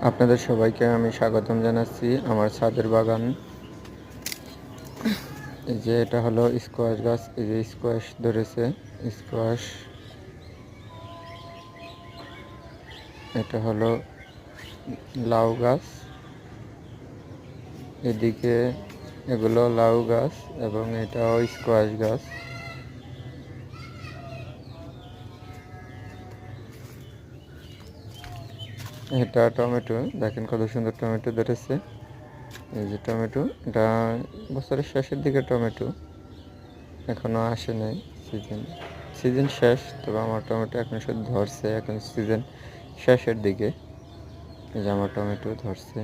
আপনাদের সবাইকে আমি স্বাগতম জানাচ্ছি আমার ছাদের বাগান। এই যে এটা হলো স্কোয়াশ গাছ, এই যে স্কোয়াশ ধরেছে স্কোয়াশ। এটা হলো লাউ গাছ, এদিকে এগুলো লাউ গাছ এবং এটাও স্কোয়াশ গাছ। এটা টমেটো, দেখেন কত সুন্দর টমেটো ধরেছে। এই যে টমেটো, এটা বছরের শেষের দিকে টমেটো, এখনো আসে নাই সিজন শেষ, তবে আমার টমেটো এখন শুধু ধরছে, এখন সিজন শেষের দিকে। এই যে আমার টমেটো ধরছে।